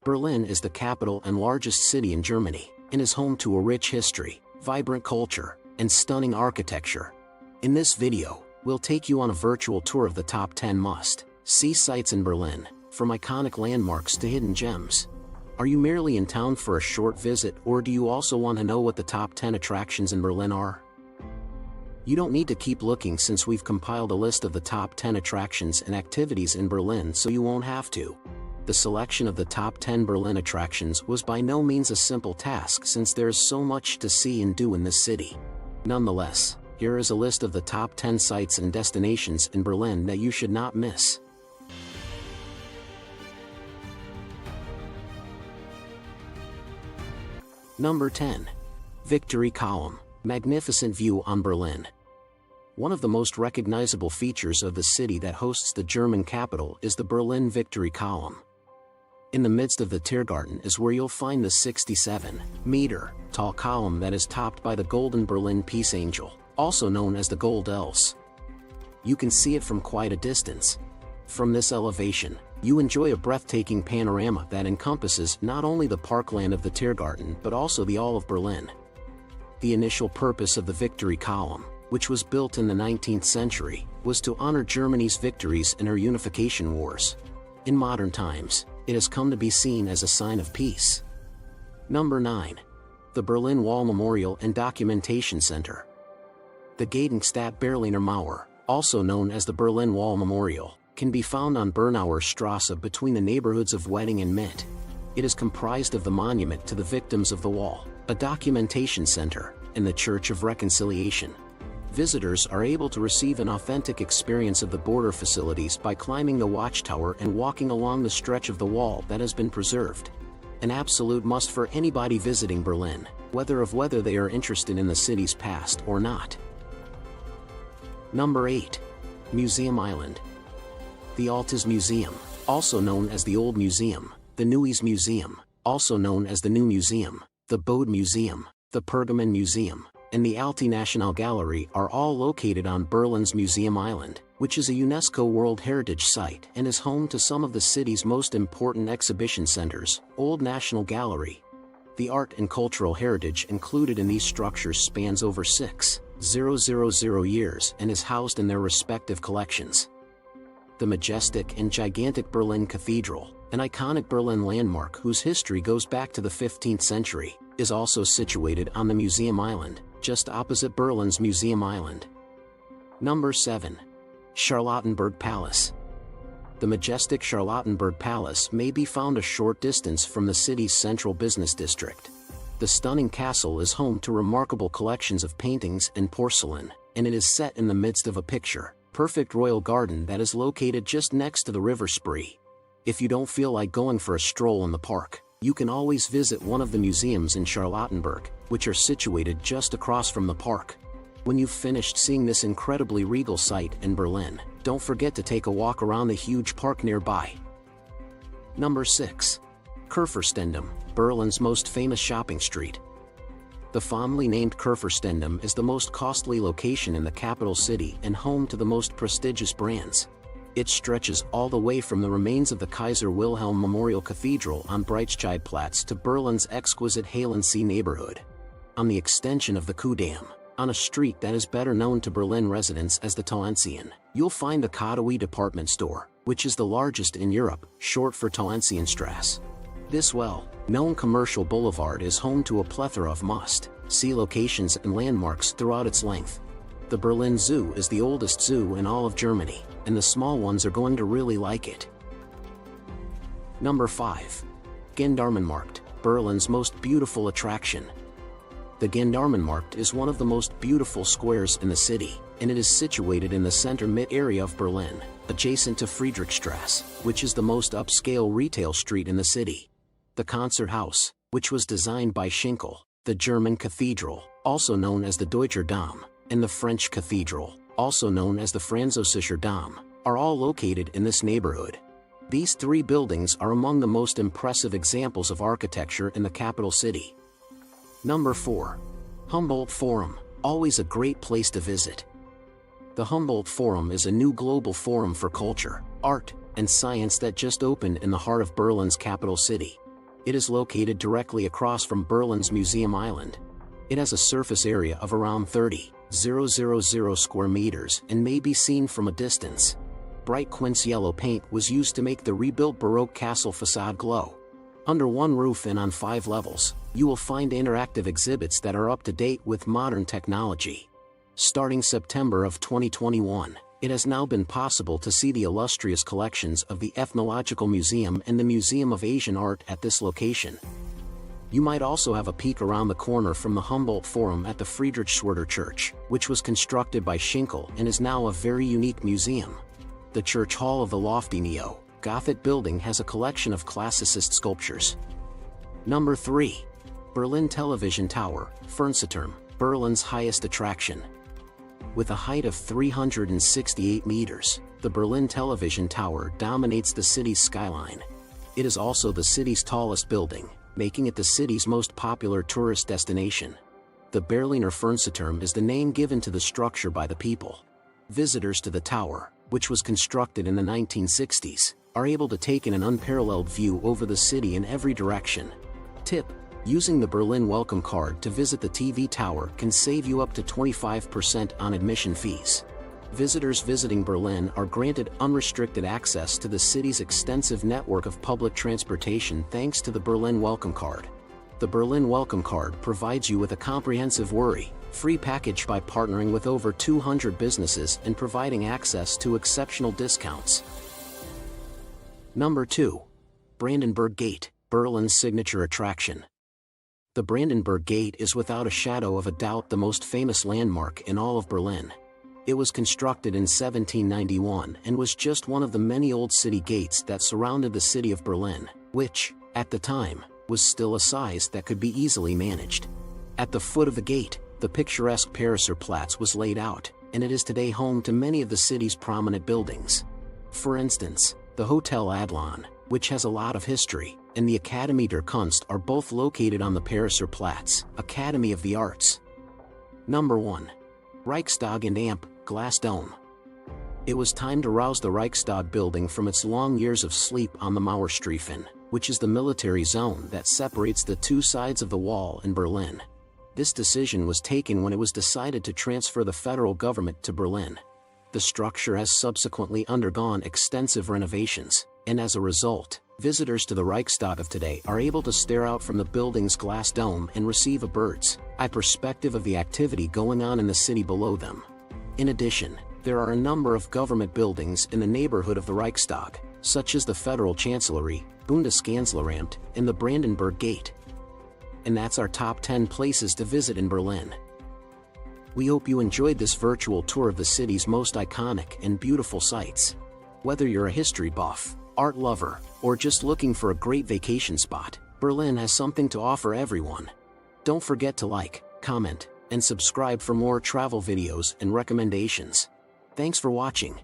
Berlin is the capital and largest city in Germany, and is home to a rich history, vibrant culture, and stunning architecture. In this video, we'll take you on a virtual tour of the top 10 must-see sites in Berlin, from iconic landmarks to hidden gems. Are you merely in town for a short visit, or do you also want to know what the top 10 attractions in Berlin are? You don't need to keep looking, since we've compiled a list of the top 10 attractions and activities in Berlin, so you won't have to. The selection of the top 10 Berlin attractions was by no means a simple task, since there is so much to see and do in this city. Nonetheless, here is a list of the top 10 sites and destinations in Berlin that you should not miss. Number 10. Victory Column. Magnificent view on Berlin. One of the most recognizable features of the city that hosts the German capital is the Berlin Victory Column. In the midst of the Tiergarten is where you'll find the 67-meter tall column that is topped by the Golden Berlin Peace Angel, also known as the Gold Else. You can see it from quite a distance. From this elevation, you enjoy a breathtaking panorama that encompasses not only the parkland of the Tiergarten but also the all of Berlin. The initial purpose of the Victory Column, which was built in the 19th century, was to honor Germany's victories in her unification wars. In modern times, it has come to be seen as a sign of peace. Number 9. The Berlin Wall Memorial and Documentation Center. The Gedenkstätte Berliner Mauer, also known as the Berlin Wall Memorial, can be found on Bernauer Strasse between the neighborhoods of Wedding and Mitte. It is comprised of the monument to the victims of the wall, a documentation center, and the Church of Reconciliation. Visitors are able to receive an authentic experience of the border facilities by climbing the watchtower and walking along the stretch of the wall that has been preserved. An absolute must for anybody visiting Berlin, whether they are interested in the city's past or not. Number 8. Museum Island. The Altes Museum, also known as the Old Museum, the Neues Museum, also known as the New Museum, the Bode Museum, the Pergamon Museum, and the Alte Nationalgalerie are all located on Berlin's Museum Island, which is a UNESCO World Heritage Site and is home to some of the city's most important exhibition centers. Old National Gallery. The art and cultural heritage included in these structures spans over 6,000 years and is housed in their respective collections. The majestic and gigantic Berlin Cathedral, an iconic Berlin landmark whose history goes back to the 15th century, is also situated on the Museum Island, just opposite Berlin's Museum Island. Number 7. Charlottenburg Palace. The majestic Charlottenburg Palace may be found a short distance from the city's central business district. The stunning castle is home to remarkable collections of paintings and porcelain, and it is set in the midst of a picture-perfect royal garden that is located just next to the River Spree. If you don't feel like going for a stroll in the park, you can always visit one of the museums in Charlottenburg, which are situated just across from the park. When you've finished seeing this incredibly regal sight in Berlin, don't forget to take a walk around the huge park nearby. Number 6. Kurfürstendamm, Berlin's most famous shopping street. The fondly named Kurfürstendamm is the most costly location in the capital city and home to the most prestigious brands. It stretches all the way from the remains of the Kaiser Wilhelm Memorial Cathedral on Breitscheidplatz to Berlin's exquisite Halensee neighborhood. On the extension of the Kudamm, on a street that is better known to Berlin residents as the Tauentziehen, you'll find the Kadowi department store, which is the largest in Europe, short for Tauentzienstrasse. This well-known commercial boulevard is home to a plethora of must-see locations and landmarks throughout its length. The Berlin Zoo is the oldest zoo in all of Germany, and the small ones are going to really like it. Number 5. Gendarmenmarkt, Berlin's most beautiful attraction. The Gendarmenmarkt is one of the most beautiful squares in the city, and it is situated in the center-mid area of Berlin, adjacent to Friedrichstrasse, which is the most upscale retail street in the city. The Concert House, which was designed by Schinkel, the German cathedral, also known as the Deutscher Dom, and the French cathedral, also known as the Französischer Dom, are all located in this neighborhood. These three buildings are among the most impressive examples of architecture in the capital city. Number 4. Humboldt Forum, always a great place to visit. The Humboldt Forum is a new global forum for culture, art, and science that just opened in the heart of Berlin's capital city. It is located directly across from Berlin's Museum Island. It has a surface area of around 30,000 square meters and may be seen from a distance. Bright quince yellow paint was used to make the rebuilt Baroque castle facade glow. Under one roof and on 5 levels, you will find interactive exhibits that are up to date with modern technology. Starting September of 2021, it has now been possible to see the illustrious collections of the Ethnological Museum and the Museum of Asian Art at this location. You might also have a peek around the corner from the Humboldt Forum at the Friedrichswerder Church, which was constructed by Schinkel and is now a very unique museum. The Church Hall of the lofty neo-Gothic building has a collection of classicist sculptures. Number 3. Berlin Television Tower, Fernsehturm, Berlin's highest attraction. With a height of 368 meters, the Berlin Television Tower dominates the city's skyline. It is also the city's tallest building, making it the city's most popular tourist destination. The Berliner Fernsehturm is the name given to the structure by the people. Visitors to the tower, which was constructed in the 1960s, are able to take in an unparalleled view over the city in every direction. Tip: using the Berlin Welcome Card to visit the TV tower can save you up to 25% on admission fees. Visitors visiting Berlin are granted unrestricted access to the city's extensive network of public transportation thanks to the Berlin Welcome Card. The Berlin Welcome Card provides you with a comprehensive worry-free package by partnering with over 200 businesses and providing access to exceptional discounts. Number 2. Brandenburg Gate, Berlin's signature attraction. The Brandenburg Gate is without a shadow of a doubt the most famous landmark in all of Berlin. It was constructed in 1791 and was just one of the many old city gates that surrounded the city of Berlin, which, at the time, was still a size that could be easily managed. At the foot of the gate, the picturesque Pariser Platz was laid out, and it is today home to many of the city's prominent buildings. For instance, the Hotel Adlon, which has a lot of history, and the Akademie der Kunst are both located on the Pariser Platz, Academy of the Arts. Number 1. Reichstag and Amp, Glass Dome. It was time to rouse the Reichstag building from its long years of sleep on the Mauerstreifen, which is the military zone that separates the two sides of the wall in Berlin. This decision was taken when it was decided to transfer the federal government to Berlin. The structure has subsequently undergone extensive renovations, and as a result, visitors to the Reichstag of today are able to stare out from the building's glass dome and receive a bird's-eye perspective of the activity going on in the city below them. In addition, there are a number of government buildings in the neighborhood of the Reichstag, such as the Federal Chancellery, Bundeskanzleramt, and the Brandenburg Gate. And that's our top 10 places to visit in Berlin. We hope you enjoyed this virtual tour of the city's most iconic and beautiful sights. Whether you're a history buff, art lover, or just looking for a great vacation spot, Berlin has something to offer everyone. Don't forget to like, comment, and subscribe for more travel videos and recommendations. Thanks for watching.